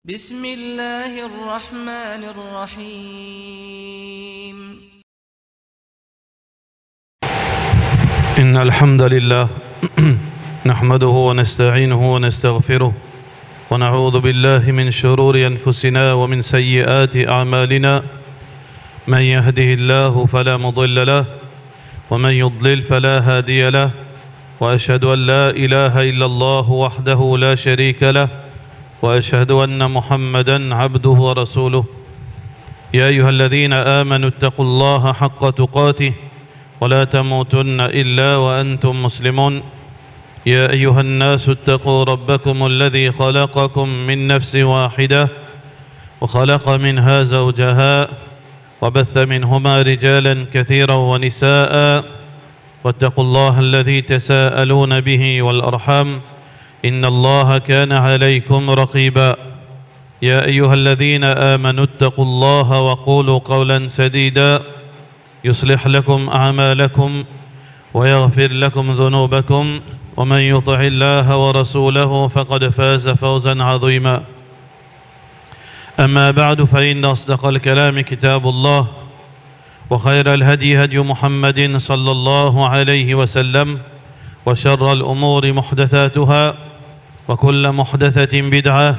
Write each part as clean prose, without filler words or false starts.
بسم الله الرحمن الرحيم إن الحمد لله نحمده ونستعينه ونستغفره ونعوذ بالله من شرور أنفسنا ومن سيئات أعمالنا من يهده الله فلا مضل له ومن يضلل فلا هادي له وأشهد أن لا إله إلا الله وحده لا شريك له وأشهد أن محمدًا عبده ورسوله يا أيها الذين آمنوا اتقوا الله حق تقاته ولا تموتن إلا وأنتم مسلمون يا أيها الناس اتقوا ربكم الذي خلقكم من نفس واحدة وخلق منها زوجها وبث منهما رجالا كثيرا ونساء واتقوا الله الذي تساءلون به والأرحام إن الله كان عليكم رقيبا يا أيها الذين آمنوا اتقوا الله وقولوا قولا سديدا يصلح لكم أعمالكم ويغفر لكم ذنوبكم ومن يطع الله ورسوله فقد فاز فوزا عظيما أما بعد فإن أصدق الكلام كتاب الله وخير الهدي هدي محمد صلى الله عليه وسلم وشر الأمور محدثاتها وكل محدثة بدعة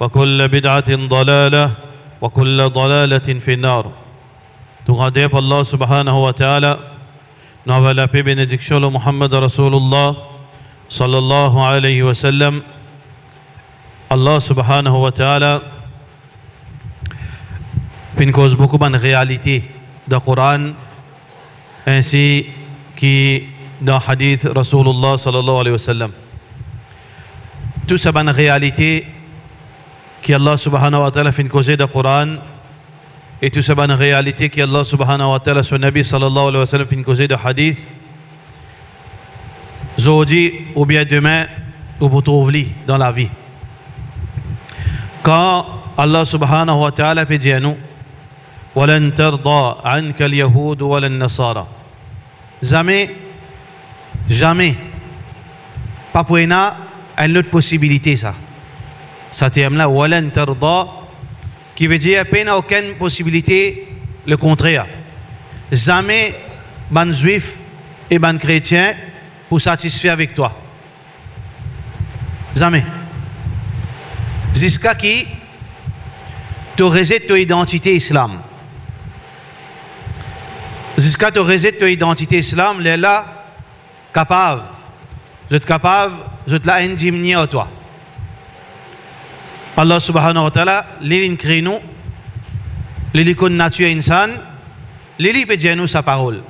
وكل بدعة ضلالة وكل ضلالة في النار. تغادر الله سبحانه وتعالى نوال في bénédiction محمد رسول الله صلى الله عليه وسلم. Allah subhanahu wa ta'ala fin cause beaucoup de réalité dans le Coran ainsi que dans le hadith Rasulullah sallallahu alayhi wa sallam. Tout ça bonne réalité qui Allah subhanahu wa ta'ala fin cause dans le Coran et tout ça bonne réalité qui Allah subhanahu wa ta'ala son Nabi sallallahu alayhi wa sallam fin cause dans le hadith. Aujourd'hui ou bien demain ou vous trouvez dans la vie. Quand Allah subhanahu wa ta'ala peut dire nous وَلَن تَرْضَى عَنْكَ الْيَهُودُ وَلَا النَّصَارَى. Jamais pas pour une autre possibilité ça terme là وَلَن تَرْضَى qui veut dire qu'il n'y a aucune possibilité le contraire. Jamais ban juif et ban chrétien pour satisfaire avec toi. Jamais. Jusqu'à qui tu rejettes ton identité islam. Jusqu'à tu rejettes ton identité islam, les là capable, je te la indemniser à toi. Allah subhanahu wa ta'ala, l'il crée nous, l'il connaît nature insan, l'il peut dire nous sa parole.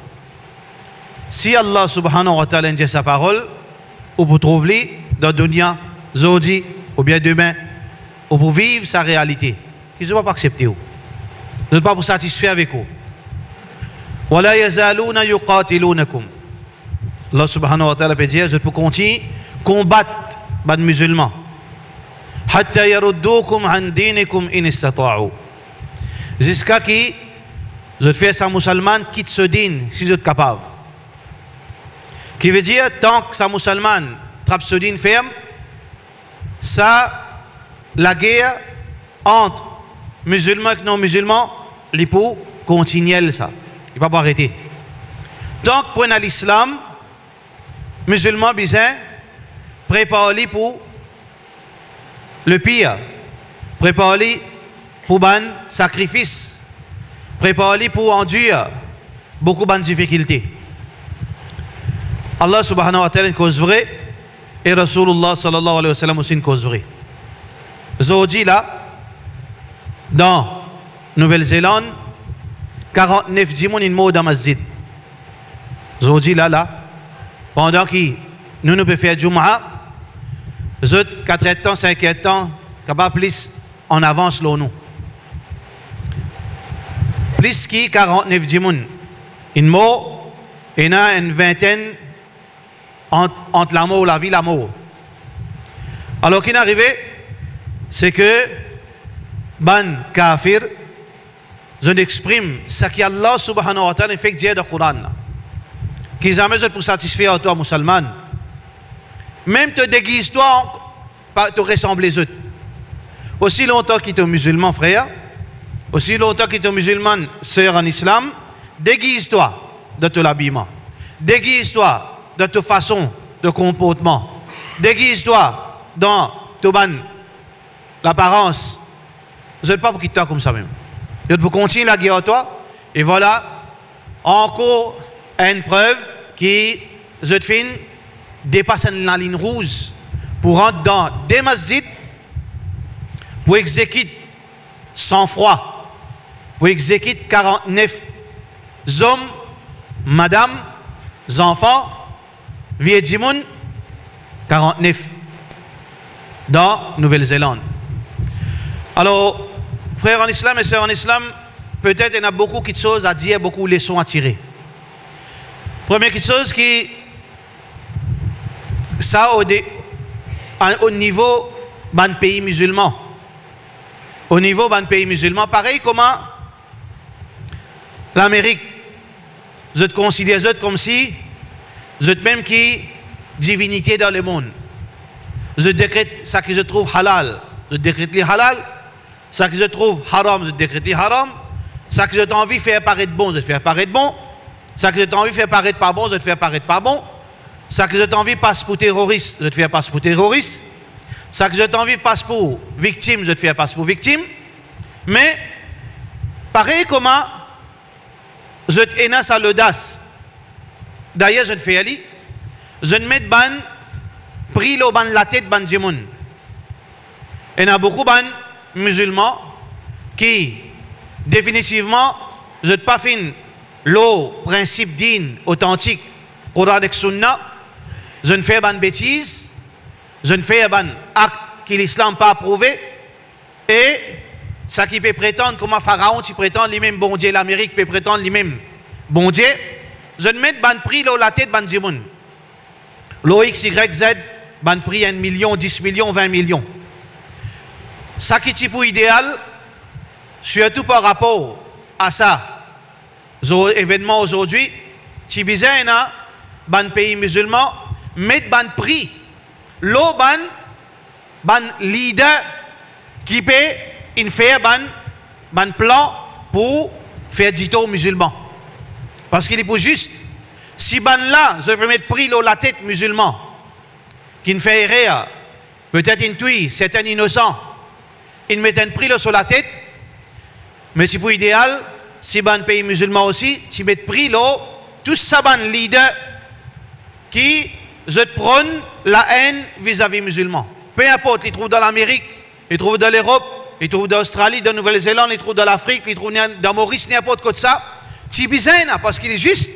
Si Allah subhanahu wa ta'ala dit sa parole, ou pour trouver dans le dunya, aujourd'hui, ou bien demain, ou pour vivre sa réalité, qu'ils ne vont pas accepter. Ne pas vous satisfaire avec vous. وَلَا يَزَالُونَ يُقَاتِلُونَكُمْ. Allah subhanahu wa ta'ala peut dire, je peux continuer combattre les musulmans. حَتَّى يَرُدُّوكُمْ عَنْ دِينِكُمْ إِنِ اسْتَطَاعُوا. Jusqu'à qui je fais ça musulman quitte ce din si je suis capable. Qui veut dire, tant que ça musulman trappe ce din ferme, ça, la guerre entre musulmans et non musulmans, les pour continuer ça. Il ne va pas arrêter. Donc, pour l'islam, musulmans bizarres, préparez-les pour le pire. Préparez-les pour ban sacrifice. Préparez-les pour endurer beaucoup de difficultés. Allah subhanahu wa ta'ala une cause vraie et Rasulullah sallallahu alayhi wa sallam aussi une cause vraie. Aujourd'hui là, dans Nouvelle-Zélande, 49 djimoun in mot dans masjid. Aujourd'hui là, pendant que nous pouvons faire Jum'a, les autres 4 ans, 5 ans, capable plus en avance là nous. Plus que 49 djimoun in mot, il y a une vingtaine entre la mort, la vie, la mort. Alors qu'il est arrivé, c'est que ban kafir je n'exprime ce qu'Allah subhanahu wa ta'ala fait dire dans le Coran qui jamais pour satisfaire à toi musulman même te déguise toi te ressemble les autres Aussi longtemps qu'il est musulman, frère, aussi longtemps qu'il est musulman, sœur en islam, déguise-toi de ton habillement. Déguise-toi de ta façon de comportement. Déguise-toi dans l'apparence. Vous n'êtes pas pour quitter comme ça même. Vous êtes pour continuer la guerre à toi. Et voilà, encore une preuve qui, je te finis, dépasse la ligne rouge pour rentrer dans des masjids, pour exécuter sans froid, pour exécuter 49 hommes, madame, enfants, vieux du monde, 49 dans Nouvelle-Zélande. Alors, frères en islam et sœurs en islam, peut-être il y a beaucoup de choses à dire, beaucoup de leçons à tirer. Première chose qui, ça au niveau d'un pays musulman. Au niveau d'un pays musulman, pareil comment l'Amérique, je te considère comme si je te même qui divinité dans le monde. Je décrète ça que je trouve halal, je décrète les halal, ça que je trouve haram, je décrète les haram, ça que je t'ai envie de faire paraître bon, je te fais paraître bon, ça que je t'ai envie de faire paraître pas bon, je te fais paraître pas bon, ça que je t'ai envie de passer pour terroriste, je te fais passer pour terroriste, ça que je t'ai envie de passer pour victime, je te fais passer pour victime, mais pareil comment je t'énasse à l'audace. D'ailleurs, je te fais aller, je ne mets ban pris le ban la tête ban djimoun. Il y a beaucoup de musulmans qui définitivement je ne pas fin le principe digne authentique Coran et Sunna, je ne fais pas de bêtises, je ne fais pas d'acte que l'islam n'a pas approuvé, et ça qui peut prétendre comme un pharaon qui prétend lui-même bon Dieu, l'Amérique peut prétendre lui-même bon Dieu, je ne mets pas de prix la tête ban djimoun. L'OXYZ ban prix 1 million, 10 millions, 20 millions. Ça qui est pour idéal, surtout par rapport à ça, événement aujourd'hui, si bizarre, ban pays musulman, mettre ban prix, l'eau ban leader qui peut faire ban plan pour faire dito aux musulmans. Parce qu'il est pour juste, si ban là, je peux mettre prix la tête musulman, qui ne fait rien, peut-être une tuile, c'est un innocent, il met un prix sur la tête, mais c'est pour idéal, si ban pays musulman aussi, tu mets prix là, tout ça ban leader qui je prône la haine vis-à-vis musulmans. Peu importe, ils trouvent dans l'Amérique, ils trouvent dans l'Europe, ils trouvent dans l'Australie, dans la Nouvelle-Zélande, ils trouvent dans l'Afrique, ils trouvent dans Maurice, n'importe quoi de ça. C'est bizarre parce qu'il est juste.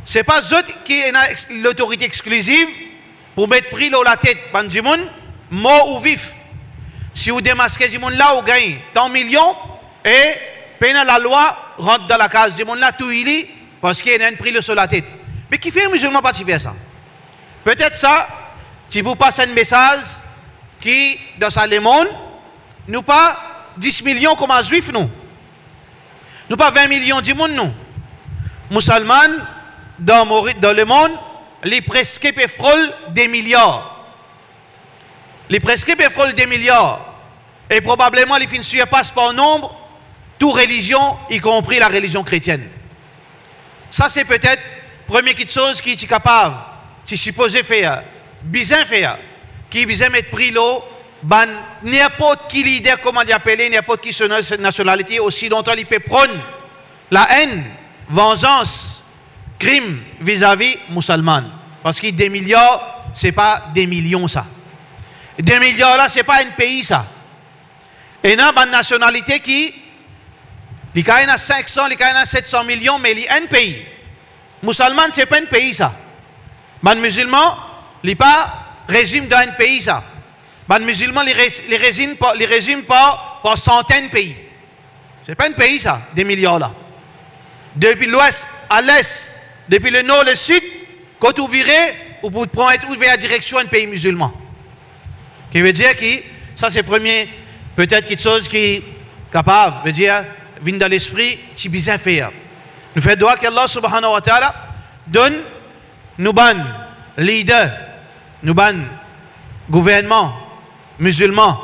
Ce n'est pas eux qui ont l'autorité exclusive pour mettre prix là la tête, ban du monde, mort ou vif. Si vous démasquez du monde là, vous gagnez tant millions et peine la loi rentre dans la case du monde là, tout il est parce qu'il y a un prix sur la tête. Mais qui fait un musulman pas faire ça? Peut-être ça, si vous passez un message qui, dans ça le monde, nous pas 10 millions comme un juif, nous. Nous pas 20 millions du monde, nous. Musulmans, dans le monde, les presque frôlent des milliards. Les presque frôlent des milliards. Et probablement, les fins surpassent par nombre toute religion, y compris la religion chrétienne. Ça, c'est peut-être la première chose qui est capable, si supposé faire, bien faire, qui bien mettre prix l'eau, n'importe qui leader, comment il appelle, n'importe qui nationalité, aussi longtemps il peut prendre la haine, vengeance, crime vis-à-vis musulman. Parce que des milliards, ce n'est pas des millions, ça. Des milliards là, ce n'est pas un pays, ça. Et il y a une nationalité qui, il y a 500, il y a 700 millions, mais il y a un pays. Musulman, ce n'est pas un pays, ça. Les musulmans, il n'y a pas régime d'un pays, ça. Les musulmans, les résument pas par centaines de pays. Ce n'est pas un pays, ça, des milliards là. Depuis l'ouest à l'est, depuis le nord, le sud, quand vous virez, vous pouvez prendre vers la direction d'un pays musulman. Qui veut dire que ça, c'est premier, peut-être quelque chose qui est capable, veut dire, vient dans l'esprit, c'est bien faire. Nous faisons droit qu'Allah subhanahu wa ta'ala donne nous ban leaders, nous ban gouvernement musulman,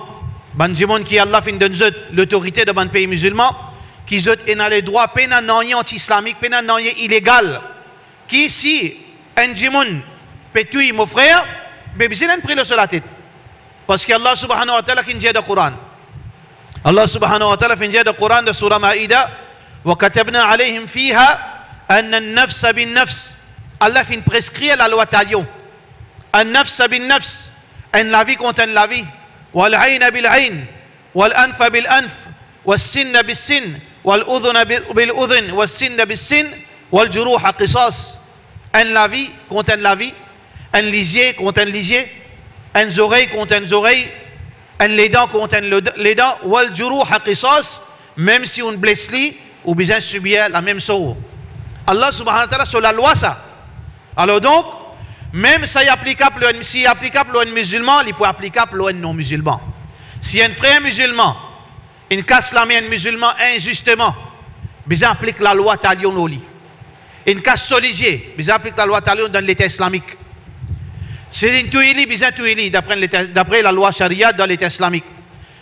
ban jimon qui Allah fin donne l'autorité de ban pays musulman qui zot en les droits pena non anti-islamique pena non illégal qui si un jimon petui mon frère be bizelen pris le sur la tête parce que Allah subhanahu wa ta'ala qui dit dans le Coran Allah subhanahu wa ta'ala fin dit dans le Coran de surah Maïda wa katabna alayhim fiha anna an-nafs bin-nafs Allah fin prescrire la loi talion an-nafs bin-nafs en la vie contre la vie wal-ayn bil-ayn wal-anf bil-anf was-sin bis-sin wal-udhun bil-udhun was-sin bis-sin wal-juruh qisas en la vie contre la vie un lisier contre un lisier un oreille contre un oreille un les dents contre les dents wal juruh qisas même si on blesse lui ou besoin subir la même chose Allah subhanahu wa ta'ala sur la loi ça alors donc même ça est applicable si applicable au musulman il peut applicable au non musulman si un frère musulman il casse la main musulman injustement besoin applique la loi talion au lit il casse solidier besoin applique la loi talion dans l'état islamique c'est une touili bizarre touili d'après la loi charia dans l'état islamique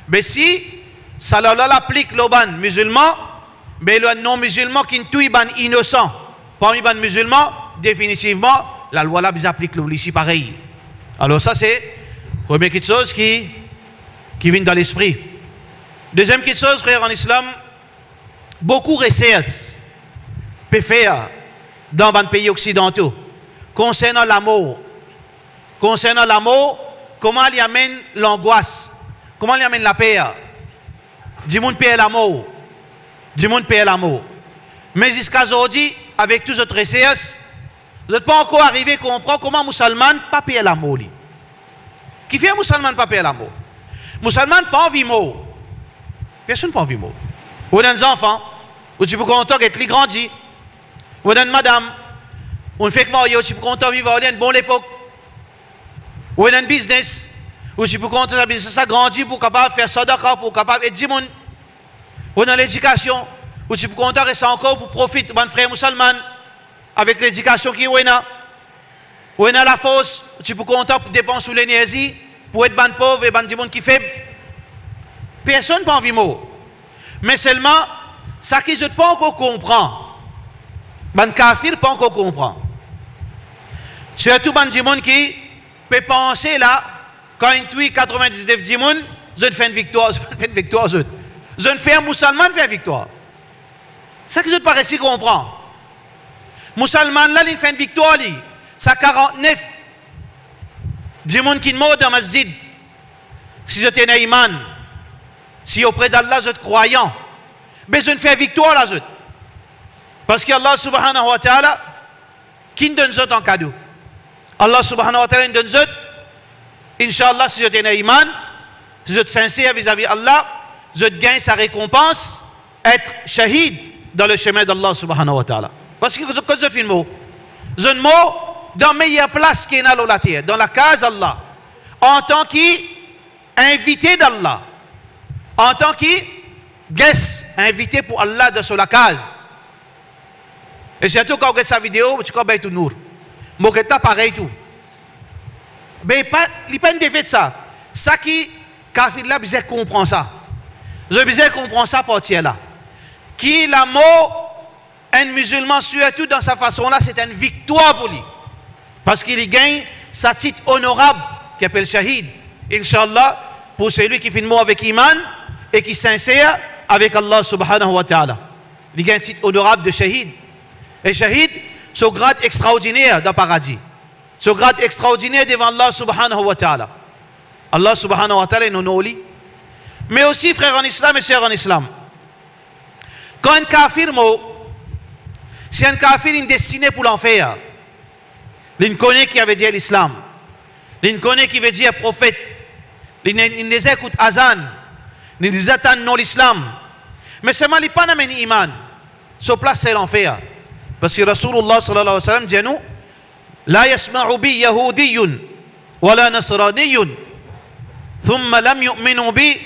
mais si ça l'applique le ban musulman mais le non musulman qui touille ban innocent parmi ban musulman définitivement la loi là applique le ici pareil alors ça c'est première petite chose qui vient dans l'esprit deuxième petite chose frère en islam beaucoup recherches peut faire dans les pays occidentaux concernant l'amour comment il amène l'angoisse comment il amène la peur du monde paie l'amour mais jusqu'à aujourd'hui avec tous autres recherches vous n'êtes pas encore arrivé à comprendre comment musulman pas payer l'amour qui fait musulman pas payer l'amour musulman pas envie mot personne pas envie mot ou des enfants ou tu peux content que les grandis ou des madame on fait que moi tu peux content vivre à une bonne époque ou un business ou si vous comptez ça business ça grandit pour capable faire sadaqa pour capable aider monde ou dans l'éducation ou si vous comptez rester encore pour profiter ban frère musulman avec l'éducation qui est là ou dans la force tu peux compter pour dépenser sur l'énergie pour être ban pauvre et ban monde qui faible personne pas envie mot mais seulement ça qui je pas encore comprend ban kafir pas encore comprend surtout ban monde qui peut penser là, quand il tue 99 dimoun, je fais une victoire, je fais un musulman faire victoire. C'est ça que je ne pas réussir à comprendre. Musulman là, il fait une victoire, ça 49 dimoun qui meurent dans ma masjid. Si je tenais iman, si auprès d'Allah je suis croyant, mais je ne fais victoire là, parce que Allah subhanahu wa ta'ala, qui nous donne en cadeau. Allah subhanahu wa ta'ala donne zot. Inch'Allah, si je tenais iman, si je suis sincère vis-à-vis Allah, je gagne sa récompense, être shahid dans le chemin d'Allah subhanahu wa ta'ala. Parce que quand je fais un mot, je mot dans la meilleure place qui est dans la terre, dans la case d'Allah, en tant qu'invité d'Allah, en tant que guest invité pour Allah de sur la case. Et surtout quand on regarde sa vidéo, tu connais tout nour. Moketa pareil tout. Mais il n'y a pas de fait de ça. Ça qui, kafir là, besoin comprend ça. Je besoin comprendre ça pour tiers là. Qui la mort, un musulman, surtout dans sa façon là, c'est une victoire pour lui. Parce qu'il gagne sa titre honorable, qui appelle shahid. Inch'Allah, pour celui qui fait le mot avec iman et qui sincère avec Allah subhanahu wa ta'ala. Il gagne un titre honorable de shahid. Et shahid, ce grade extraordinaire dans le paradis. Ce grade extraordinaire devant Allah subhanahu wa ta'ala. Allah subhanahu wa ta'ala est non oli. Mais aussi, frères en islam et sœurs en islam, quand un kafir si un kafir est destiné pour l'enfer, il connaît qui avait dit l'islam, il connaît qui veut dire prophète, il les écoute azan, il les attend non l'islam, mais seulement il n'a pas d'amener iman, sur place c'est l'enfer. Parce que Rasulullah sallallahu alayhi wa sallam dit à nous, la yasma'u bi yahudiyyun wala nasraniyyun thumma lam yu'minu bi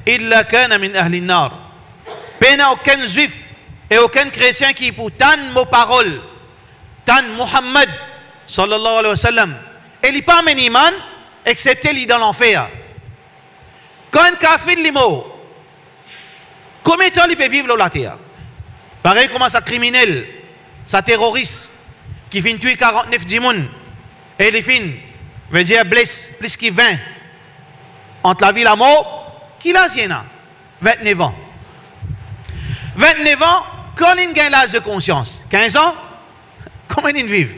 illa kana min ahli an-nar. Pena aucun juif et aucun chrétien qui pour tant de paroles, tant Muhammad sallallahu alayhi wa sallam, et il n'est pas amené iman excepté il est dans l'enfer. Quand un kafir est mort, combien de temps il peut vivre sur la terre? Pareil comme ça criminel, ça terroriste, qui finit tuer 49 djimoun, et il finit, veut dire blesse, plus que 20, entre la vie et la mort, qui l'a 29 ans. 29 ans, quand il gagne l'âge de conscience, 15 ans, comment ils vivent?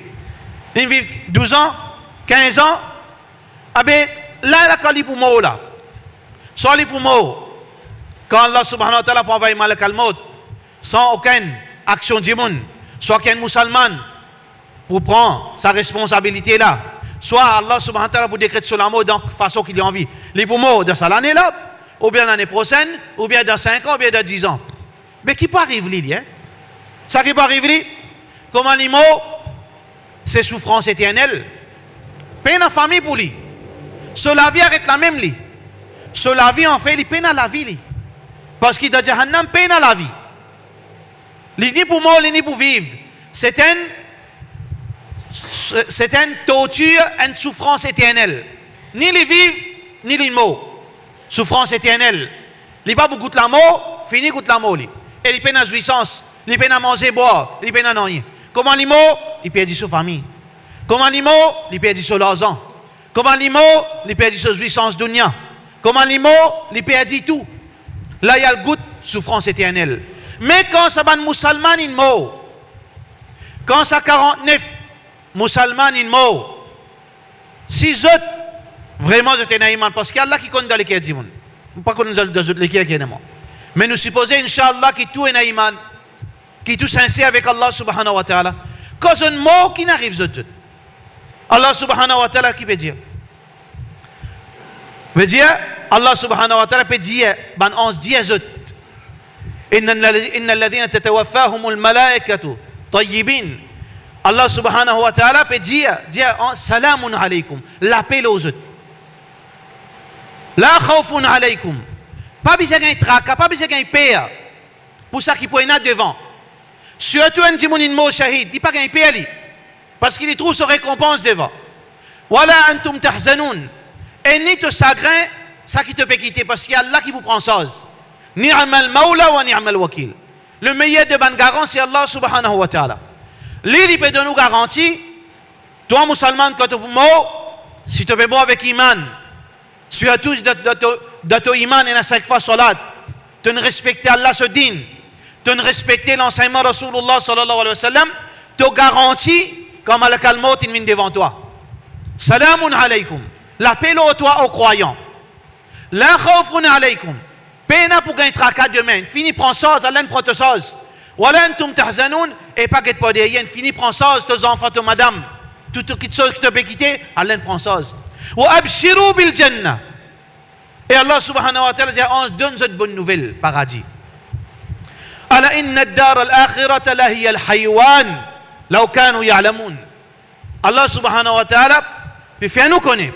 Ils vivent 12 ans, 15 ans, ah ben, là, quand il est pour mort, là, soit il est pour mort, quand Allah subhanahu wa ta'ala peut envoyer malak al-maut, sans aucune action du monde, soit qu'un musulman pour prendre sa responsabilité là, soit Allah subhanahu wa ta'ala pour décréter sur la mort de façon qu'il a envie. Il est pour mort dans cette année là, ou bien l'année prochaine, ou bien dans 5 ans, ou bien dans 10 ans. Mais qui peut arriver, lui, hein? Ça qui peut arriver, comme un mort, c'est souffrance éternelle. Peine la famille pour lui. Sur la vie avec la même lui. Sur la vie, en fait, il peine à la vie. Lui. Parce qu'il a Jahannam peine à la vie. Il ni pour mort, il ni pour vivre. C'est une torture, une souffrance éternelle. Ni les vivre, ni les morts. Souffrance éternelle. Il pas beaucoup de la mort, fini de la mort. Et il peine à jouissance. Il peine à manger, boire. Il peine à rien. Comment les morts, il perd sa famille. Comment les morts, il perd son l'argent. Comment les morts, il perd sa jouissance dunya. Comment les morts, il perd tout. Là, il y a le goût de souffrance éternelle. Mais quand ça va musulman, il mort. Quand ça 49 musulmans, il mort. Si autres, vraiment, je t'ai iman. Parce qu'il y a Allah qui compte dans les cas du monde. Pas qu'on nous a dans les cas qui est mort. Mais nous supposons, Inch'Allah, qui tout est iman. Qui est tout sincère avec Allah subhanahu wa ta'ala. Quand un mot qui n'arrive pas. Allah subhanahu wa ta'ala qui peut dire. Veut dire, Allah subhanahu wa ta'ala peut dire, ben on se dit à eux. Inna alladhina tatawaffahumul malaikatu tayyibin. Allah subhanahu wa ta'ala peut dire salamun alaykum. L'appel aux autres. La khawfun alaykum. Pas besoin d'un tracas, pas besoin d'un père. Pour ça qu'il peut y avoir devant. Surtout un djimoun mot shahid, il n'y a pas de paix parce qu'il trouve sa récompense devant. Wala antum tahzanoun. Et ni te chagrin, ça qui te peut quitter parce qu'il y a Allah qui vous prend chose. Ni'mal maula wa ni'mal wakil. Le meilleur de ban garant, c'est Allah subhanahu wa ta'ala. Lui, il peut nous garantir, toi musulman, quand tu es mort, si tu es mort avec iman, surtout de ton iman et la 5 fois salat, tu ne respectes Allah ce digne. De ne respecter l'enseignement de Rasulullah sallallahu alayhi wa sallam, te garantit comme malak al-maut il vient devant toi. Salamun alaykum. L'appel au toi aux croyants. La khawfun alaykum. Pena pour gagner tracas demain. Fini prend chose, Allah ne prend te chose. Wala antum tahzanoun. Et pas que pas derrière. Fini prend chose, tes enfants, tes madame. Tout ce qui te peut quitter, Allah ne prend chose. Wa abshiru bil jannah. Et Allah subhanahu wa ta'ala dit, on donne cette bonne nouvelle, paradis. ألا إن الدار الآخرة لهي الحيوان لو كانوا يعلمون. Allah subhanahu wa ta'ala peut faire nous connaître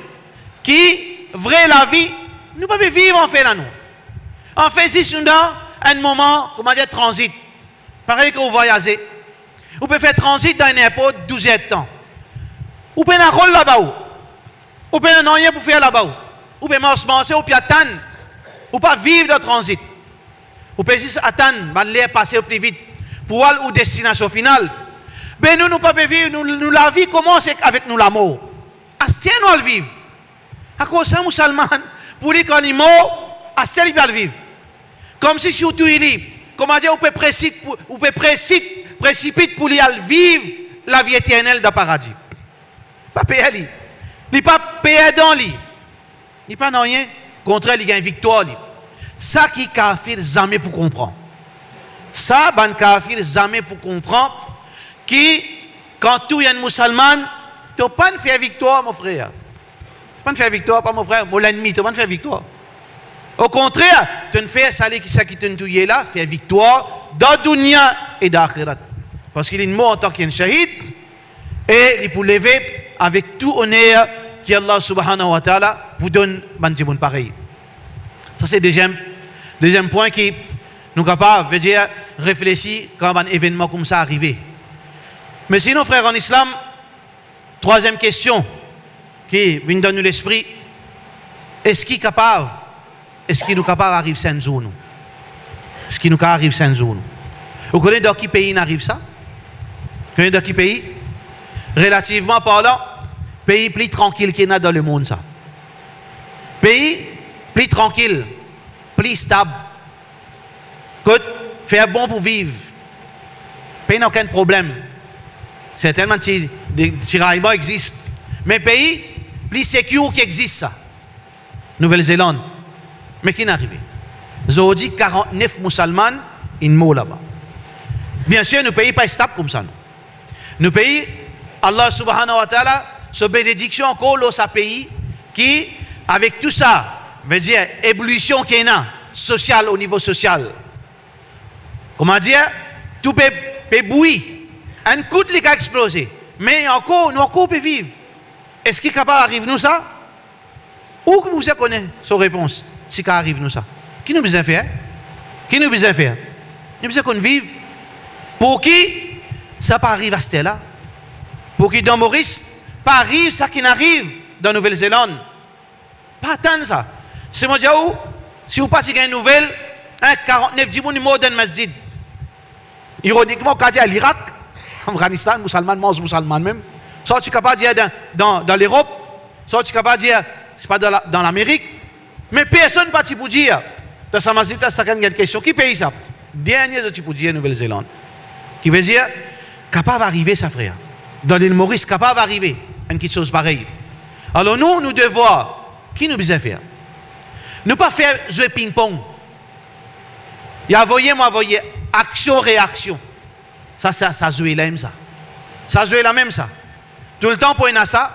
qui vrai la vie nous pouvons vivre en fait là nous. En fait si nous dans un moment comment dire transit. Pareil que vous voyagez. Vous pouvez faire transit dans un aéroport 12 heures de temps. Vous pouvez un rôle là-bas. Vous pouvez un rien pour faire là-bas. Vous pouvez manger ou puis attendre. Ou pas vivre dans le transit. Vous pouvez juste attendre, l'air passer au plus vite pour aller aux destinations finales. Mais nous ne pouvons pas vivre, nous la vie commence avec nous la mort. Tiens, nous le vivre. À cause d'un musulman, pour dire qu'on est mort, à celle il va le vivre. Comme si surtout il est, comment dire, vous pouvez précipiter pour lui vivre la vie éternelle dans le paradis. Pas payer lui. Il n'est pas payé dans lui. Il n'est pas dans rien. Contraire, il gagne victoire. Ça qui kafir jamais pour comprendre. Ça, ban kafir jamais pour comprendre. Qui, quand tout y a un musulman, tu n'as pas de faire victoire, mon frère. Tu n'as pas de faire victoire, pas mon frère, mon ennemi, tu n'as pas de faire victoire. Au contraire, tu ne fais ça qui te touille là, faire victoire dans dunya et dans akhirat. Parce qu'il est mort en tant qu'un shahid et il peut lever avec tout honneur qui Allah subhanahu wa ta'ala vous donne ban pareil. Ça c'est deuxième point qui nous capable veut dire réfléchir quand un événement comme ça arrivé. Mais sinon frères en islam, troisième question qui vient dans l'esprit, est-ce qu'il est capable est-ce qu'il nous capable d'arriver sans nous? Est-ce qu'il nous capable d'arriver sans nous? Vous connaissez dans quel pays n'arrive ça? Vous connaissez dans quel pays? Relativement parlant, pays plus tranquille qu'il y a dans le monde, ça. Pays plus tranquille, plus stable. Écoute, faire bon pour vivre. Pays n'a aucun problème. Certainement, des tiraillements existent. Mais pays plus sécure qui existe, ça. Nouvelle-Zélande. Mais qui n'est arrivé? Zodi 49 musulmans, ils mourent là-bas. Bien sûr, nos pays pas stable comme ça. Nos pays, Allah subhanahu wa ta'ala, sa bénédiction encore dans sa pays, qui, avec tout ça, veut dire, ébullition qu'il y a, sociale au niveau social. Comment dire? Tout peut bouillir. Un coup de l'île a explosé. Mais encore, nous encore peut vivre. Est-ce qu'il est capable d'arriver nous ça? Où que vous connaissez sa réponse? Si ça arrive nous ça. Qui nous besoin faire? Qui nous besoin faire? Nous besoin qu'on vive. Pour qui ça pas arrive à ce là? Pour qui dans Maurice, pas arrive ça qui n'arrive dans Nouvelle-Zélande. Pas attendre ça. C'est moi où si vous passez une nouvelle, 49 djibouti modern masjid. Ironiquement, quand il y a l'Irak, Afghanistan, musulman même, ça tu es capable de dire dans l'Europe, ça tu es capable de dire, c'est pas dans l'Amérique, mais personne ne va te dire, dans sa masjid, ça c'est une question. Qui paye ça? Dernier de tu peux dire Nouvelle-Zélande. Qui veut dire, capable d'arriver, ça frère. Dans l'île Maurice, capable d'arriver, une petite chose pareille. Alors nous devons, qui nous besoin faire? Ne pas faire jouer ping-pong. Il a envoyé, action-réaction. Ça joue la même ça. Ça joue la même ça. Tout le temps pour une ça,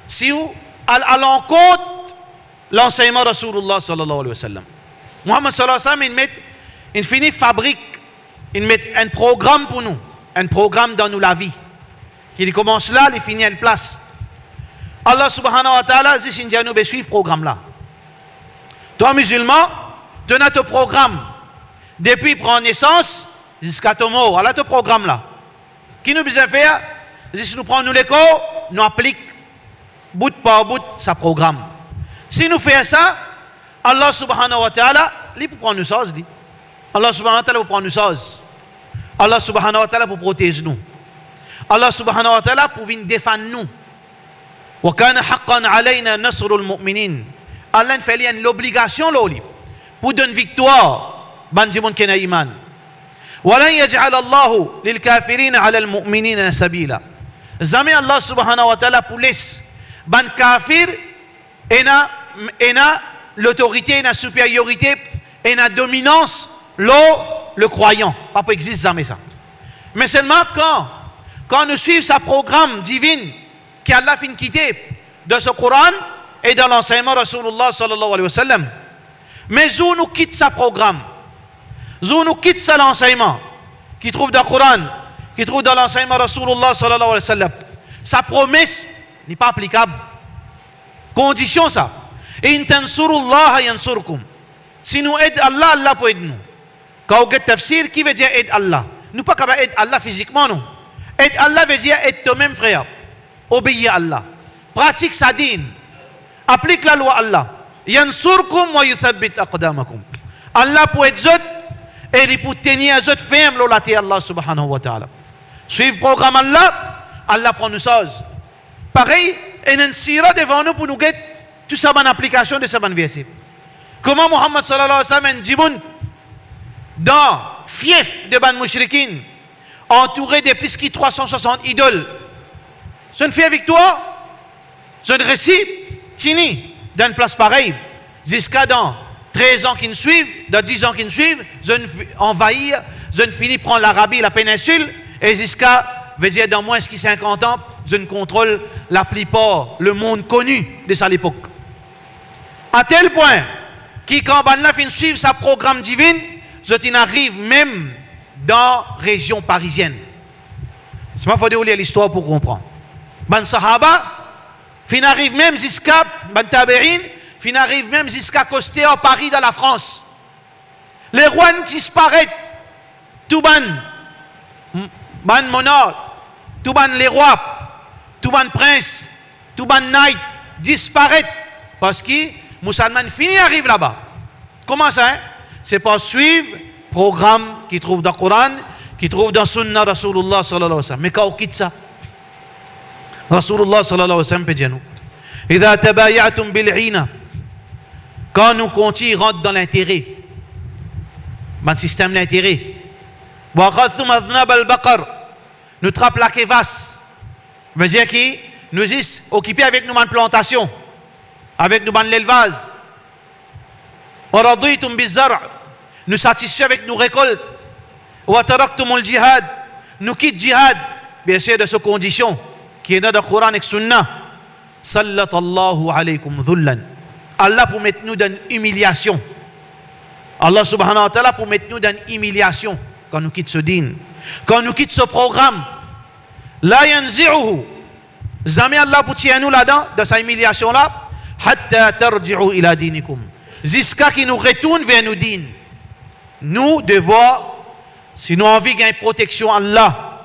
si vous, à l'encontre, l'enseignement de Rasulullah sallallahu alayhi wa sallam. Muhammad sallallahu alayhi wa sallam, il finit fabrique, il met un programme pour nous, un programme dans nous la vie. Qui commence là, il finit une place. Allah subhanahu wa ta'ala dit, si nous suivons ce programme-là. Toi, musulman, tu as ton programme. Depuis prendre naissance jusqu'à ton mort. Allah, ton programme là. Qui nous besoin faire? Si nous prenons l'école, nous appliquons bout par bout sa programme. Si nous faisons ça, Allah subhanahu wa ta'ala, il peut prendre nous choses. Allah subhanahu wa ta'ala pour prendre nous choses. Allah subhanahu wa ta'ala pour protéger nous. Allah subhanahu wa ta'ala pour venir défendre nous. Wa kana haqqan alayna nasrul mu'minin. Allah fait l'obligation pour donner victoire. Banjimon kena iman. Walan yaj'al Allah lil kafirin 'ala al mu'minina sabila. Jamais Allah subhanahu wa ta'ala pour laisser ban kafir ena l'autorité, la supériorité, et la dominance le croyant. Pas pour existe jamais ça. Mais seulement quand nous suivons sa programme divine qu'Allah fin quitter de ce Coran et dans l'enseignement de Rasulullah sallallahu alayhi wa sallam. Mais où nous quitte sa programme, où nous quitte sa l'enseignement, qui trouve dans le Coran, qui trouve dans l'enseignement de Rasulullah sallallahu alayhi wa sallam, sa promesse n'est pas applicable. Condition ça. In tansurullah yansurkum. Si nous aidons Allah, Allah peut aider nous. Quand on a tafsir, qui veut dire aide Allah? Nous pas capable d'aider Allah physiquement, non. Aide Allah veut dire aide toi-même, frère. Obéis à Allah. Pratique sa dîne. Applique la loi Allah. Yansurkum wa yuthabbit aqdamakum. Allah pour aider autres et il pour tenir autres fermes la terre Allah subhanahu wa ta'ala. Suivre le programme Allah, Allah prend nous choses. Pareil, et un sira devant nous pour nous guetter tout ça en application de ce bon verset. Comment Muhammad sallallahu alayhi wa sallam dit dans fief de ban mushrikin, entouré de plus de 360 idoles. C'est une fière victoire. C'est un récit, tini, dans une place pareille. Jusqu'à dans 13 ans qui nous suivent, dans 10 ans qui nous suivent, je envahir, je finis prendre l'Arabie, la péninsule, et jusqu'à, veut dire, dans moins de 50 ans, je contrôle la plupart, le monde connu de ça l'époque. À tel point, qui quand Banna fin suivre sa programme divine, je arrive même dans la région parisienne. C'est pas faut lire l'histoire pour comprendre. Ban Sahaba, fin arrive même jusqu'à Ban Taberin, fin arrive même jusqu'à Coster à Paris dans la France. Les rois disparaissent. Tout ban monarque, tout ban les rois, tout ban prince, tout ban knight disparaissent parce que musulman fini arrive là-bas. Comment ça? C'est pas suivre le programme qui trouve dans le Coran, qui trouve dans Sunna Rasulullah sallallahu alayhi wa sallam. Mais quand on quitte ça, Rasulullah sallallahu alayhi wa sallam peut dire nous, إذا تبايعتم بالعينة, quand nous continuons rentre dans l'intérêt, dans le système d'intérêt, وأخذتم أذناب البقر, nous trappe la kevasse, veut dire qui nous est occupé avec nous dans la plantation, avec nous dans l'élevage. وَرَضِيتُمْ بِالزَّرْعِ, nous satisfait avec nos récoltes. وَتَرَكْتُمُ الْجِهَادِ, nous quitte jihad, bien sûr de ces conditions qui est dans le Coran et le Sunna. سَلَّطَ اللَّهُ عَلَيْكُمْ ذُلًّا, Allah pour mettre nous dans une humiliation. Allah subhanahu wa ta'ala pour mettre nous dans une humiliation quand nous quitte ce din, quand nous quitte ce programme. La yanzi'uhu, jamais Allah pour tirer nous là-dedans, dans sa humiliation là, hatta tarji'u ila dinikum, jusqu'à qu'il nous retourne vers nos din. Nous devons, si nous envie gagner protection Allah,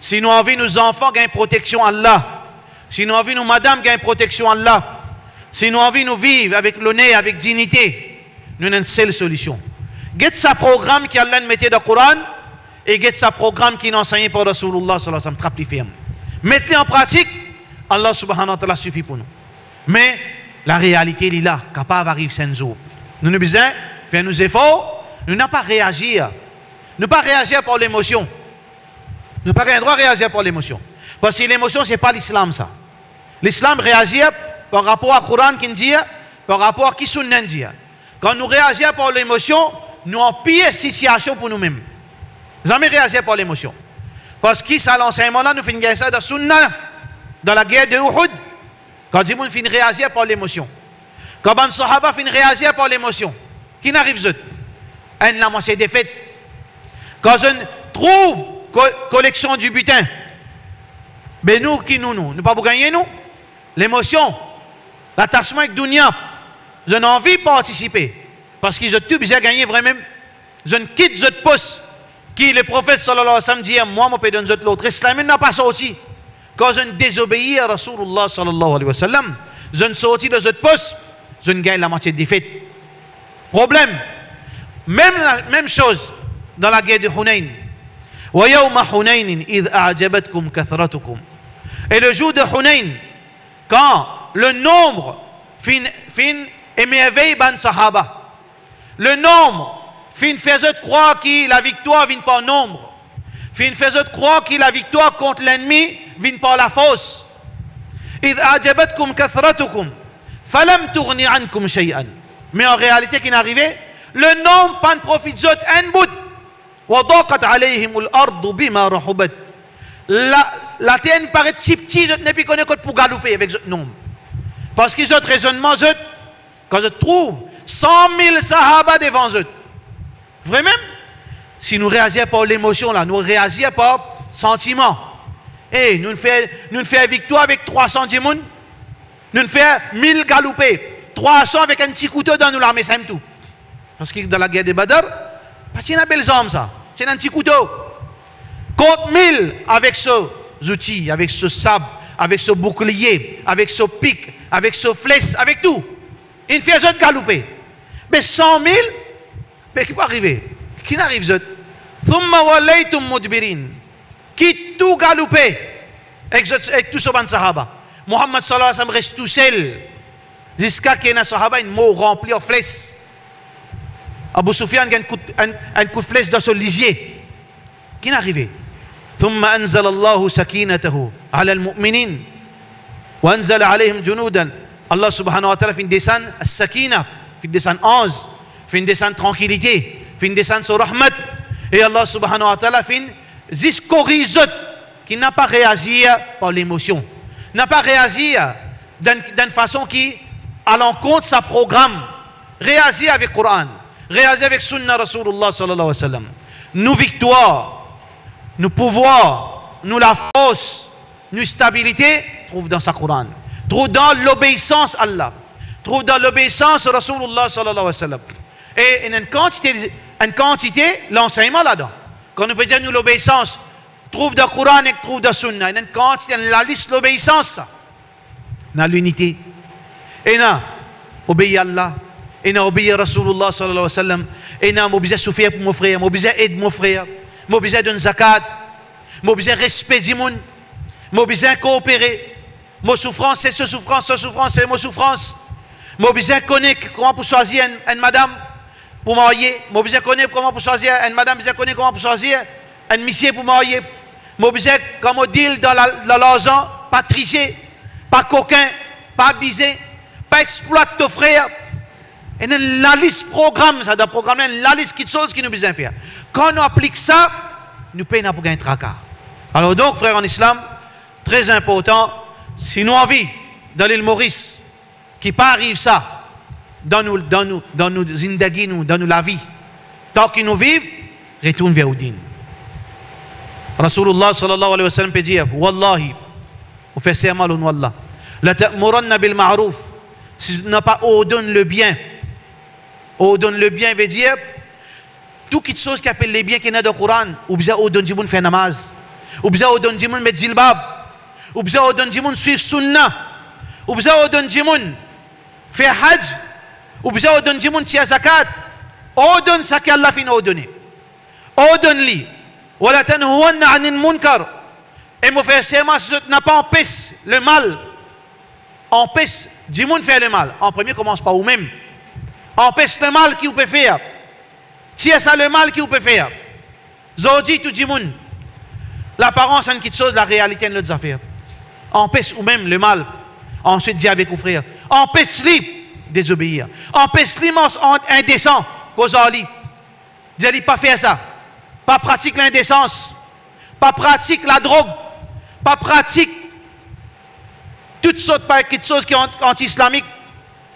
si nous envie nos enfants gagner protection Allah, si nous envie nos madame gagner protection Allah, si nous envie nous vivre avec l'honneur, avec dignité, nous avons une seule solution. Get sa programme qui Allah mettait dans le Coran et get sa programme qui est enseigné par Rasulullah sallallahu alayhi wa sallam, trappe-les ferme. Mettez en pratique, Allah subhanahu wa ta'ala suffit pour nous. Mais la réalité est là, capable d'arriver sans nous. Nous avons besoin de faire nos efforts, nous n'avons pas réagir. Nous pas réagir par l'émotion. Nous n'avons pas le droit de réagir par l'émotion. Parce que l'émotion, ce n'est pas l'islam ça. L'islam réagit par rapport à Coran qui dit, par rapport à qui Sunna dit. Quand nous réagissons par l'émotion, nous avons pire situation pour nous-mêmes. Nous jamais réagir par l'émotion. Parce que ça, l'enseignement là, nous faisons ça dans Sunna, dans la guerre de Uhud. Quand les gens finissent réagir par l'émotion. Quand les Sahaba finissent réagir par l'émotion. Qui n'arrive pas? Elle n'a pas défaite. Quand je trouve collection du butin, mais nous qui nous pas pour gagner nous, l'émotion, l'attachement avec Dunya, je n'ai envie de participer. Parce que je suis obligé de gagner vraiment. Je ne quitte ce poste qui le prophète sallallahu alayhi wa sallam dit, moi, je peux donner l'autre. L'islam n'a pas sorti. Quand je ne désobéis à Rasulullah sallallahu alayhi wa sallam, je ne sortis de ce poste, je ne gagne la moitié de défaite. Problème. Même chose dans la guerre de Hunayn. وَيَوْمَ حُنَيْنٍ إِذْ أَعْجَبَتْكُمْ كَثْرَتُكُمْ. Et le jour de Hunayn, quand le nombre fin émerveille ban sahaba, le nombre fin faisait croire que la victoire vient par nombre, fin faisait croire que la victoire contre l'ennemi vient par la force. إِذْ أَعْجَبَتْكُمْ كَثْرَتُكُمْ فَلَمْ تُغْنِ عَنْكُمْ شَيْئًا. Mais en réalité, qui n'est arrivé, le nombre pas profite zot un bout. وَضَاقَتْ عَلَيْهِمُ الْأَرْضُ بِمَا رَحُبَتْ. La terre ne paraît si petit, je ne puis connaître pour galoper avec ce nombre. Parce que ce raisonnement, quand je trouve 100 000 sahaba devant eux, vraiment, si nous réagissons par l'émotion, là, nous réagissons par sentiment. Et nous faisons victoire avec 300 djimoun, nous faisons 1000 galopés, 300 avec un petit couteau dans nous l'armée, c'est tout. Parce que dans la guerre de Badr, parce qu'il y a une belle arme ça, c'est un petit couteau. Contre 1000 avec ce outils, avec ce sabre, avec ce bouclier, avec ce pic, avec ce flèche, avec tout. Il fait autres galoper. Mais 100 000, mais qui peut arriver? Qui n'arrive autres? Thumma walaytum mudbirin. Qui tout galoper avec tout ce ban sahaba. Muhammad sallallahu alayhi wa sallam reste tout seul. Jusqu'à qu'il y ait un sahaba, une mot rempli en flèche. Abu Sufyan a un coup de flèche dans son lisier. Qui n'est arrivé? ثم أنزل الله سكينته على المؤمنين وأنزل عليهم جنودا. Allah subhanahu wa ta'ala fait une descente sakina, fait une descente ange, fait une descente tranquillité, fait une descente sur rahmat. Et Allah subhanahu wa ta'ala fait une corrige qui n'a pas réagi par l'émotion, n'a pas réagi d'une façon qui à l'encontre de sa programme, réagit avec le Coran, réagit avec Sunna Rasulullah sallallahu alayhi wa sallam. Nous victoire, nous pouvoir, nous la force, nous stabilité, trouve dans sa Coran, trouve dans l'obéissance à Allah, trouve dans l'obéissance à Rasulullah sallallahu alayhi wa sallam. Et une quantité l'enseignement là-dedans. Quand nous peut dire nous l'obéissance, trouve dans le Coran et trouve dans Sunna. Une quantité, la liste l'obéissance, dans l'unité. Et là, obéir à Allah, et n'a obéi Rasulullah sallallahu alayhi wa sallam, et n'a besoin souffrir pour mon frère, j'ai besoin aider mon frère, j'ai besoin d'une zakat, j'ai besoin respect du monde, j'ai besoin coopérer, mon souffrance c'est ce souffrance c'est mon souffrance, j'ai besoin connaître comment pour choisir une madame pour marier, j'ai besoin connaître comment pour choisir une madame, j'ai besoin connaître comment pour choisir un monsieur pour marier, j'ai besoin comment deal dans l'argent, pas tricher, pas coquin, pas abuser, pas exploiter ton frère. Et la liste programme, ça doit programmer la liste de choses qui nous besoin faire. Quand on applique ça, nous payons pour gagner un tracas. Alors donc, frères en islam, très important, si nous envie dans l'île Maurice, qui pas arrive ça dans nos zindagi, dans la vie, tant qu'ils nous vivent, retourne vers Oudine. Rasulullah sallallahu alayhi wa sallam peut dire, Wallahi, vous faites serment au nom d'Allah, la ta'muranna bil ma'rouf, si tu n'as pas ordonné le bien, ordonne le bien veut dire tout quelque chose qui appelle les biens qui est dans le Coran, ou bien ordonne du monde faire namaz, ou bien ordonne du monde mettre jilbab, ou bien ordonne du monde suivre sunna, ou bien ordonne du monde faire hajj, ou bien ordonne du monde tirer zakat, ordonne ça qu'Allah fin ordonné, ordonne-lui, wala tanhuwanna anil munkar, et mon frère serment si tu n'as pas empêché le mal, empêche du monde faire le mal, en premier commence par vous-même. Empêche le mal qui vous peut faire. Tiens ça le mal qui vous peut faire. Zodi tout le monde. L'apparence est une petite chose, la réalité est une autre affaire. Empêche ou même le mal. Ensuite, dis avec vos frères. Empêche-les désobéir. Empêche-les indécent. Kozali. Dis-lui pas faire ça. Pas pratique l'indécence. Pas pratique la drogue. Pas pratique toutes sortes de choses qui sont anti-islamiques.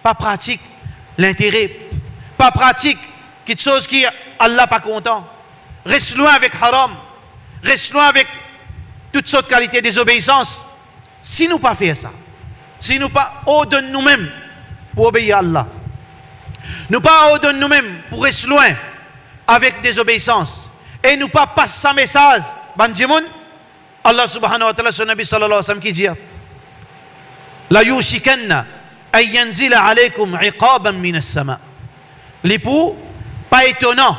Pas pratique l'intérêt, pas pratique, quelque chose qui Allah pas content. Reste loin avec haram, reste loin avec toutes sortes de qualités de désobéissance. Si nous pas faire ça, si nous pas ordonner nous-mêmes pour obéir à Allah, nous pas ordonner nous-mêmes pour rester loin avec désobéissance, et nous pas passer sa message, Allah subhanahu wa ta'ala, son Nabi sallallahu alayhi wa sallam qui dit, la yushikanna ayyanzila alaykum iqaban minas sama. L'époux, pas étonnant,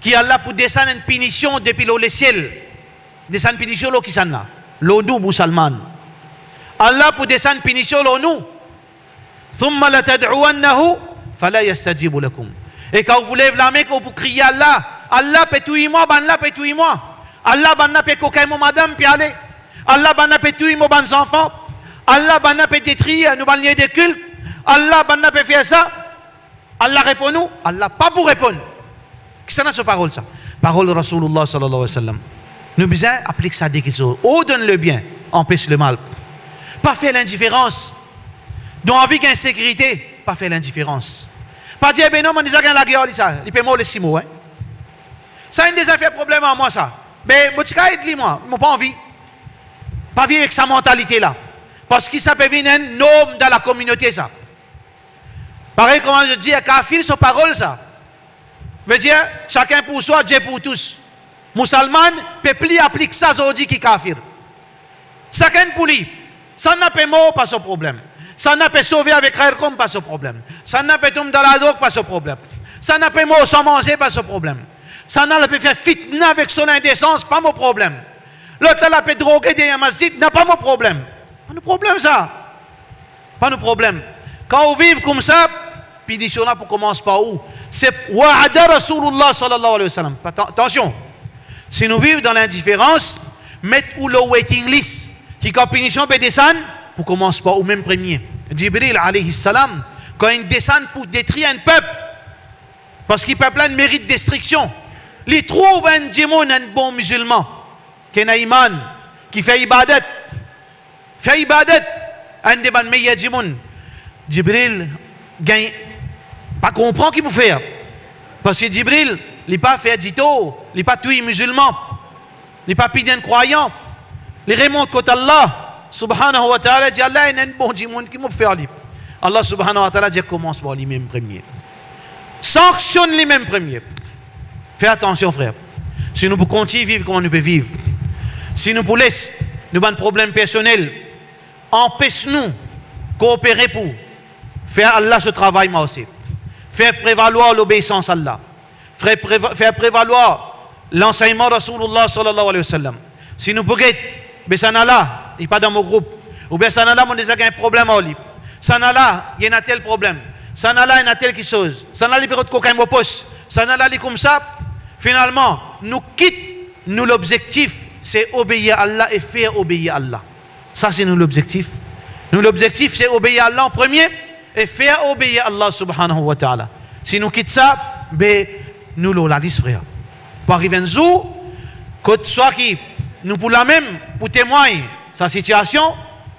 qui Allah pour descendre une punition depuis le ciel. Descendre une punition qui s'en a. L'eau nous, musulman. Allah pour descendre une punition l'eau nous. Thumma la tad'uwannahu fala yastajibu lakum. Et quand vous lèvez la main, quand vous criez Allah, Allah pétouille-moi, Allah pétouille-moi. Allah banna peut coquer mon madame puis aller. Allah banna pétouille mon bons enfants. Allah banna peut détruire nos bannières de culte. Allah banna peut faire ça. Allah répond nous. Allah pas pour répondre. Qu'est-ce que c'est cette parole ça? Parole de Rasulullah sallallahu alayhi wa sallam. Nous besoin appliquer ça dès quelque chose. Ordonne le bien, empêche le mal. Pas faire l'indifférence. Donc envie d'insécurité, pas faire l'indifférence. Pas dire ben non, on dit ça la guerre ça. Il peut mourir 6 mots hein. Ça a une des affaires problème à moi ça. Mais botika aide moi, moi pas envie. Pas vivre avec sa mentalité là. Parce que ça peut venir un homme dans la communauté ça. Pareil comment je dis, kafir son parole ça. Veut dire chacun pour soi, Dieu pour tous. Musulman, peuple applique ça aujourd'hui qui kafir. Chacun pour lui. Ça n'a pas mort, pas ce problème. Ça n'a pas sauvé avec Khairkom, pas ce problème. Ça n'a pas tombé dans la drogue, pas ce problème. Ça n'a pas mort sans manger, pas ce problème. Ça n'a pas fait fitna avec son indécence, pas mon problème. L'autre n'a pas drogué dans un masjid, n'a pas mon problème. Pas de problème ça. Pas de problème. Quand on vit comme ça, puis dit là pour commencer par où? C'est wa'ada Rasulullah sallallahu alayhi wa sallam. Attention. Si nous vivons dans l'indifférence, mettez où le waiting list. Qui quand punition peut descendre, pour commencer par au même premier. Jibril alayhi salam, quand il descend pour détruire un peuple, parce qu'il peuple a un mérite de destruction, il trouve un djimoun, un bon musulman, qui a iman, qui fait ibadat, un des bons meilleurs djimoun. Jibril gagne, pas comprend qu'il peut faire. Parce que Jibril, il n'est pas fait dito, il n'est pas tué musulman, il n'est pas pidien croyant. Il remonte contre Allah, subhanahu wa ta'ala, dit Allah est un bon djimoun qui m'a fait aller. Allah subhanahu wa ta'ala dit commence par lui-même premier. Sanctionne lui-même premier. Fais attention frère. Si nous pouvons continuer à vivre comme nous pouvons vivre, si nous pouvons laisser nous avons un problème personnel, empêche-nous coopérer pour faire Allah ce travail moi aussi. faire prévaloir l'obéissance à Allah, faire prévaloir l'enseignement de Rasulullah sallallahu alayhi wa sallam. Si nous pouvons, mais ça n'a là, il n'est pas dans mon groupe, ou bien ça n'a là, on a déjà un problème à lui. Ça n'a là, il y a un tel problème. Ça n'a là, il y a telle chose. Ça n'a là, il y a coquin au poste. Ça n'a là, il comme ça. Finalement, nous quitte, nous l'objectif, c'est obéir à Allah et faire obéir à Allah. Ça, c'est nous l'objectif. Nous, l'objectif, c'est obéir à Allah en premier et faire obéir à Allah subhanahu wa ta'ala. Si nous quittons ça, ben, nous l'avons la liste, frère. Pour arriver un jour, que soit qui, nous pour la même, pour témoigner sa situation,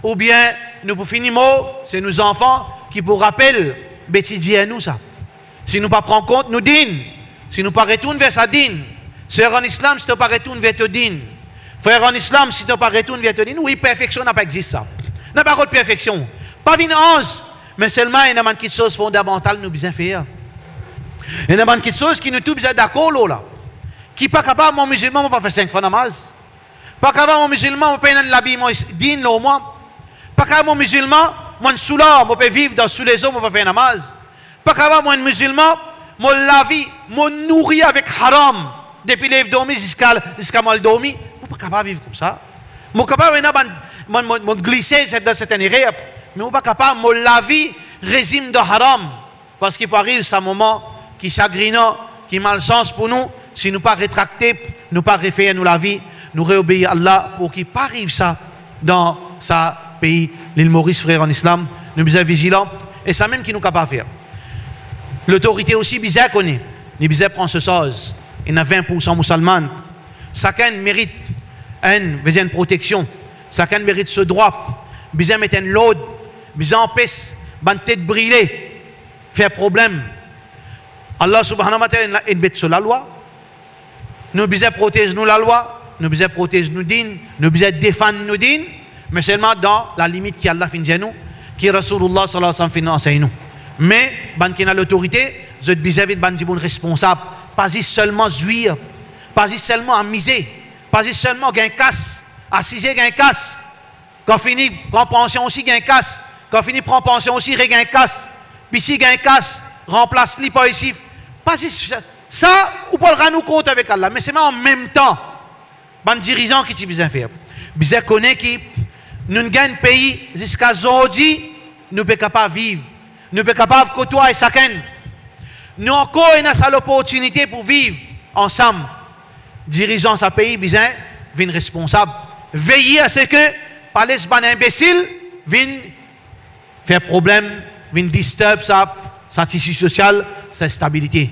ou bien nous pour finir mot, c'est nos enfants qui pour rappel, bêtisier à nous ça. Si nous ne prenons pas compte, nous dînes. Si nous ne pas retourner vers sa dîne. Sœur en islam, si tu ne pas retourner vers te dîne. Frère en islam, si tu ne pas retourner vers te dîne, oui, perfection n'a pas existé ça. N'a pas de perfection. Pas une 11, mais seulement il y a des choses fondamentales nous besoin faire. Il y a des choses qui nous tous besoin d'accord là. Qui pas capable, mon musulman, ne pas faire 5 fois namaz. Pas capable, mon musulman, ne pas faire l'habillement digne au moins. Pas capable, mon musulman, moi sous là, je peux vivre dans sous les eaux, je peux faire namaz. Pas capable, moi musulman, moi la vie, moi nourrir avec haram depuis les dormi jusqu'à moi le dormi. Je pas capable de vivre comme ça. Je suis capable de glisser dans cette année, mais je ne suis pas capable de la vie régime de haram. Parce qu'il peut arriver ce moment qui est chagrinant, qui est malsens pour nous, si nous ne pas rétracter, nous ne pas refaire nous la vie, nous réobéir à Allah pour qu'il pas arrive ça dans sa pays, l'île Maurice, frère en islam, nous sommes vigilants, et ça même qui nous capable de faire. L'autorité aussi, bizarre connaît. Les bizarres prend ce sens. Il y a 20% musulmans. Chacun mérite une protection. Chacun mérite ce droit. Bizarre met un load. Bizarre empêche, une tête brûlée, faire problème. Allah subhanahu wa ta'ala est bête sur la loi. Nous bizarre protège nous la loi. Nous bizarre protège nous din. Nous bizarre défendre nous din. Mais seulement dans la limite qu'Allah fin de nous, qui Rasulullah sallallahu alayhi wa sallam enseigne nous. Mais, ban qui a l'autorité, vous êtes vis-à-vis de ban qui responsable. Pas seulement jouir, pas seulement amuser, pas seulement gagner casse, assiser gagner casse. Quand fini prend pension aussi gagner casse, quand fini prend pension aussi gagner casse. Puis si gagner casse, remplace li pas ici. Pas ça, ou pas nous compte avec Allah, mais c'est en même temps, ban dirigeant qui t'y besoin faire. Besoin connaît qui nous gagne pays jusqu'à aujourd'hui, nous sommes capables de vivre. Nous sommes capables de côtoyer chacun. Nous encore avons l'opportunité pour vivre ensemble. Dirigeant ce pays, besoin viennent responsables. Veiller à ce que, par les imbéciles, viennent faire problème, viennent disturber sa tissu social, sa stabilité.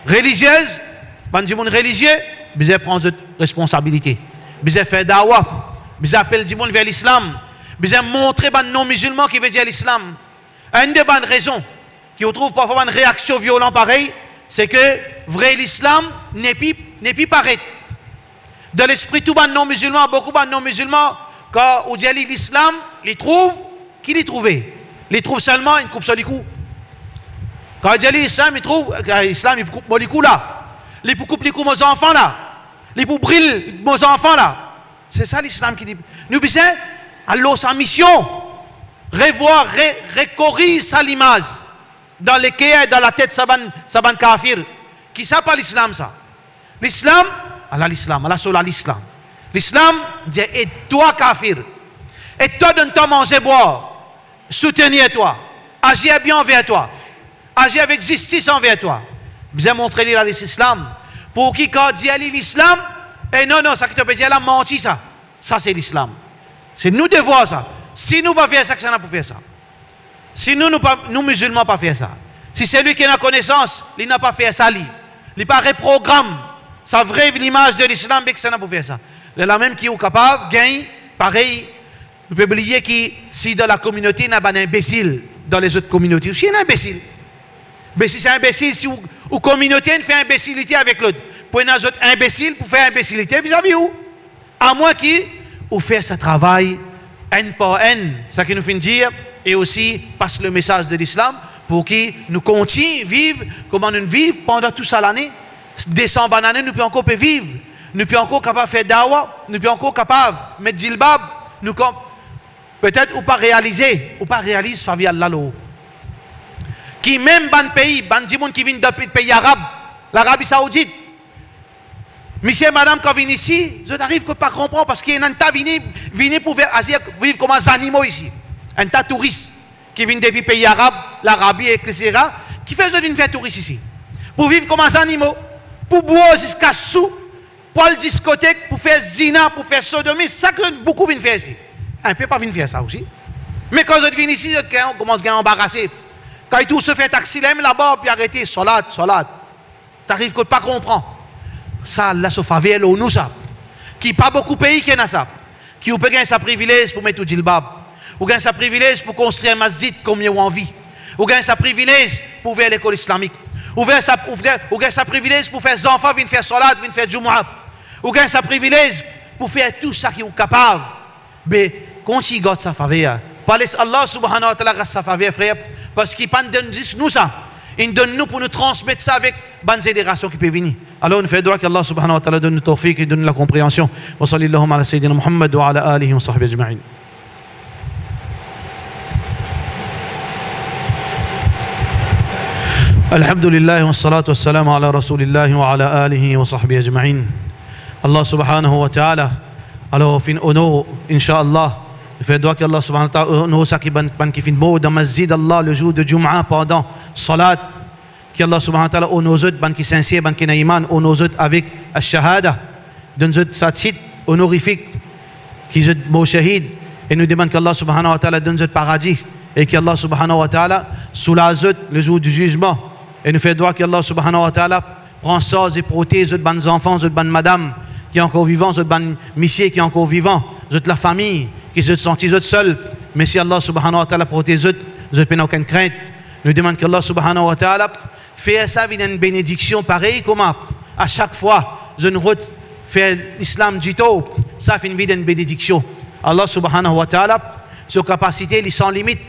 Religieuse, quand on est religieux, besoin prendre responsabilité. Besoin faire dawa, besoin appeler du monde vers l'islam, besoin montrer aux non-musulmans qui veut dire l'islam. Une des bonnes raisons qui retrouve parfois une réaction violente pareille, c'est que vrai l'islam n'est plus pareil. Dans l'esprit tout les non-musulmans, beaucoup de non-musulmans, quand on dit l'islam, ils trouvent, qui les trouve? Ils trouvent seulement une coupe sur les coups. Quand on dit l'islam, ils trouvent, l'islam, il coupe les coups là. Il coupe les coups aux enfants là. Il brille aux enfants là. C'est ça l'islam qui dit. Nous besoin, alors sa mission, revoir, recorriger sa image dans les cœurs, dans la tête saban kafir. Qui ça pas l'islam ça? L'islam, Allah l'islam, Allah sur l'islam. L'islam dit aide-toi kafir. Aide-toi de ne pas manger boire. Soutenir toi. Agir bien envers toi. Agir avec justice envers toi. Vous avez montré l'islam. Pour qui quand dit l'islam, et non, ça qui te peut dire la menti ça. Ça c'est l'islam. C'est nous devoir ça. Si nous ne pas faire ça, ça n'a pas faire ça. Si nous musulmans pas faire ça. Si c'est lui qui a la connaissance, il n'a pas fait ça. Il n'a pas reprogramme sa vraie l'image de l'islam, mais que ça n'a pas faire ça. La même qui est capable, gagne, pareil. Vous pouvez oublier que si dans la communauté, il y a un imbécile dans les autres communautés, aussi il y a un imbécile. Mais si c'est un imbécile, si ou communauté fait imbécilité avec l'autre, pour une autre imbécile, pour faire imbécilité vis-à-vis où? À moins qu'il ou faire ce travail haine par haine, ça qui nous fait dire, et aussi passe le message de l'islam pour qu'il nous continue à vivre comme nous vivons pendant tout ça l'année. 200 années, nous pouvons encore vivre, nous pouvons encore capable de faire dawa, nous pouvons encore capable de mettre djilbab, nous peut-être ou pas réaliser, ou pas réaliser faveur Allah. qui même ban pays, ban di moun qui viennent depuis pays arabe, l'Arabie Saoudite. Monsieur et madame, quand viennent ici, je n'arrive pas à comprendre parce qu'il y a un tas vini pour vivre comme des animaux ici. Un tas de touristes qui viennent depuis pays arabes, l'Arabie, etc., qui fait venir faire touristes ici. Pour vivre comme des animaux, pour boire jusqu'à sous, pour aller discothèque, pour faire zina, pour faire sodomie, c'est ça que beaucoup viennent faire ici. On ne peut pas venir faire ça aussi. Mais quand je viens ici, on commence à embarrasser. Quand tout se fait taxi là-bas, puis arrêter, salat. Tu n'arrives pas à comprendre. Ça, là, ce favela, nous, ça. Qui pas beaucoup de pays qui ont ça. Qui ont gagné sa privilège pour mettre au djilbab. Ou gagné sa privilège pour construire un masjid comme ils ont envie. Ou gagné sa privilège pour ouvrir l'école islamique. Ou gagné sa privilège pour faire des enfants, venir faire salat, venir faire jumu'ah. Ou gagné sa privilège pour faire tout ça qu'ils sont capables. Mais, quand ils gardent sa favela, parlez Allah subhanahu wa ta'ala sa favela, frère, parce qu'il ne donne juste nous ça. Il donne nous pour nous transmettre ça avec bonne génération qui peut venir. Alors on fait droit qu'Allah subhanahu wa ta'ala donne nous tawfiq et donne la compréhension. Wa sallallahu ala sayyidina Muhammad wa ala alihi wa sahbihi ajma'in. Alhamdulillah wa salatu wa salam ala rasulillah wa ala alihi wa sahbihi ajma'in. Allah subhanahu wa ta'ala. Alors fin ono inshallah. Fait droit qu'Allah subhanahu wa ta'ala honore ça qui fin beau dans masjid Allah le jour de Jum'a pendant salat. qu'Allah subhanahu wa ta'ala honore ban qui sincère, ban qui n'a iman, honore avec la shahada, donne sa titre honorifique, qui est beau shahid, et nous demandons qu'Allah subhanahu wa ta'ala donne paradis, et qu'Allah subhanahu wa ta'ala soulage le jour du jugement, et nous fait droit qu'Allah subhanahu wa ta'ala prend ça et protège les ban enfants, les ban madame qui est encore vivant, les ban monsieur qui est encore vivant, la famille qui se sentit seul, mais si Allah subhanahu wa ta'ala protège, vous n'avez aucune crainte. Nous demandons qu'Allah subhanahu wa ta'ala fait ça avec une bénédiction pareille comme à chaque fois je ne fais l'islam du tout, ça fait une vie d'une bénédiction. Allah subhanahu wa ta'ala, sur capacité, il est sans limite.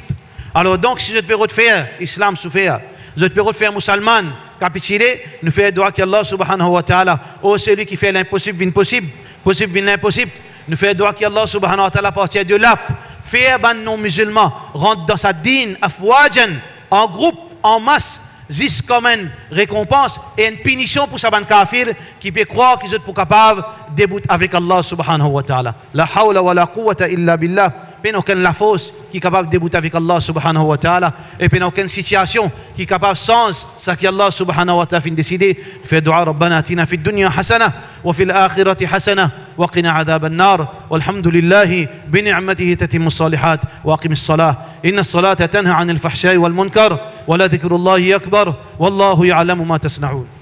Alors donc, si je peux refaire l'islam souffert, je peux refaire musulman, capituler, nous faisons droit qu'Allah subhanahu wa ta'ala, oh celui qui fait l'impossible vient possible, possible vient l'impossible, nous faisons droit qu'Allah subhanahu wa ta'ala, à partir de là, faire ban non-musulmans, rentre dans sa dîne, afwajan, en groupe, en masse, juste comme une récompense et une punition pour sa ban kafir qui peut croire qu'ils sont pour capables de débouter avec Allah subhanahu wa ta'ala. La hawla wa la quwwata illa billah. Peine aucune la force qui est capable de débouter avec Allah subhanahu wa ta'ala. Et peine aucune situation qui est capable sans ça qu'Allah subhanahu wa ta'ala fin décider. Fait dua Rabbana atina fid dunya hasana wa fil akhirati hasana wa qina adhab an-nar. Walhamdulillahi bi ni'matihi tatimmu as-salihat wa aqimis salah. Inna as-salata tanha 'anil fahsha'i wal munkar wa la dhikrullahi akbar wallahu ya'lamu ma tasna'un.